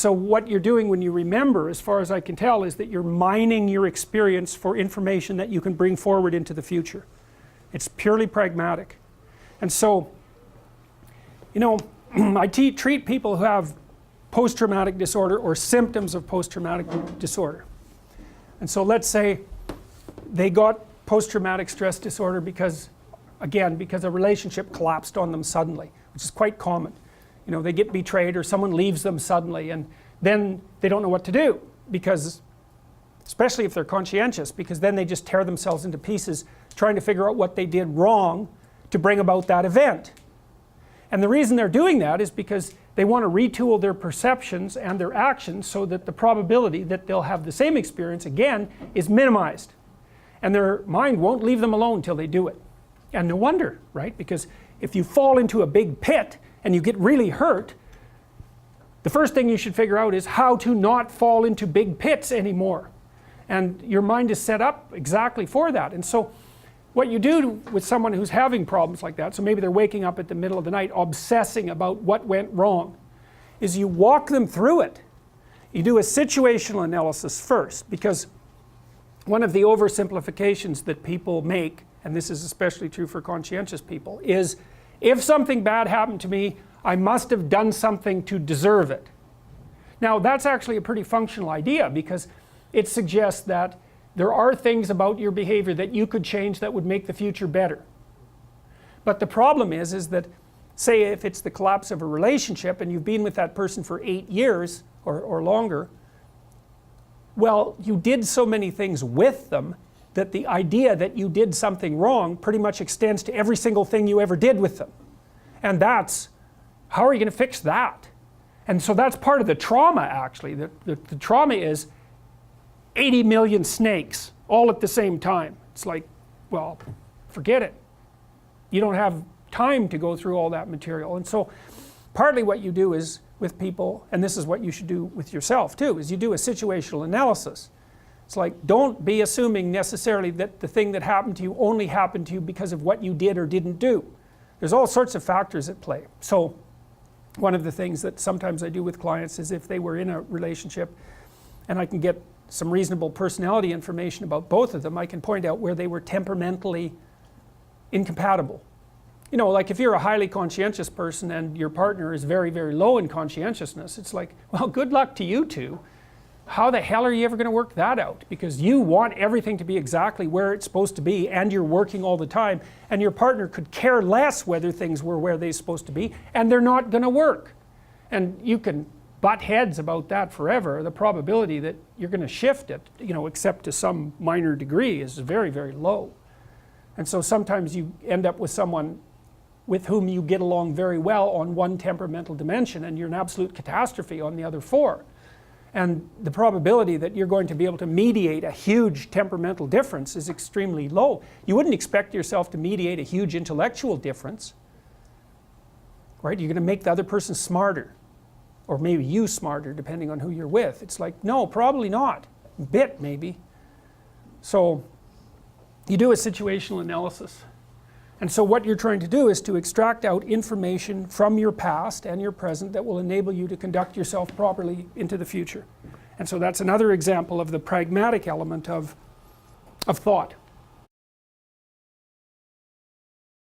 so what you're doing when you remember, as far as I can tell, is that you're mining your experience for information that you can bring forward into the future. It's purely pragmatic. And so, you know, I treat people who have post-traumatic disorder or symptoms of post-traumatic disorder. And so let's say they got post-traumatic stress disorder because, again, because a relationship collapsed on them suddenly, which is quite common. You know, they get betrayed or someone leaves them suddenly, and then they don't know what to do, because, especially if they're conscientious, because then they just tear themselves into pieces trying to figure out what they did wrong to bring about that event. And the reason they're doing that is because they want to retool their perceptions and their actions so that the probability that they'll have the same experience again is minimized. And their mind won't leave them alone until they do it. And no wonder, right? Because if you fall into a big pit and you get really hurt, the first thing you should figure out is how to not fall into big pits anymore. And your mind is set up exactly for that. And so what you do with someone who's having problems like that, so maybe they're waking up at the middle of the night obsessing about what went wrong, is you walk them through it. You do a situational analysis first, because one of the oversimplifications that people make, and this is especially true for conscientious people, is if something bad happened to me, I must have done something to deserve it. Now that's actually a pretty functional idea, because it suggests that there are things about your behavior that you could change that would make the future better. But the problem is that, say if it's the collapse of a relationship and you've been with that person for 8 years or longer, well, you did so many things with them that the idea that you did something wrong pretty much extends to every single thing you ever did with them. And that's, how are you going to fix that? And so that's part of the trauma, actually. The trauma is 80 million snakes all at the same time. It's like, well, forget it. You don't have time to go through all that material. And so partly what you do is with people, and this is what you should do with yourself too, is you do a situational analysis. It's like, don't be assuming necessarily that the thing that happened to you only happened to you because of what you did or didn't do. There's all sorts of factors at play. So one of the things that sometimes I do with clients is, if they were in a relationship and I can get some reasonable personality information about both of them, I can point out where they were temperamentally incompatible. You know, like if you're a highly conscientious person and your partner is very, very low in conscientiousness, it's like, well, good luck to you two. How the hell are you ever going to work that out? Because you want everything to be exactly where it's supposed to be, and you're working all the time, and your partner could care less whether things were where they're supposed to be, and they're not going to work. And you can butt heads about that forever. The probability that you're going to shift it, you know, except to some minor degree, is very, very low. And so sometimes you end up with someone with whom you get along very well on one temperamental dimension, and you're an absolute catastrophe on the other 4. And the probability that you're going to be able to mediate a huge temperamental difference is extremely low. You wouldn't expect yourself to mediate a huge intellectual difference, right? You're going to make the other person smarter, or maybe you smarter, depending on who you're with. It's like, no, probably not. A bit, maybe. So you do a situational analysis. And so what you're trying to do is to extract out information from your past and your present that will enable you to conduct yourself properly into the future. And so that's another example of the pragmatic element of thought.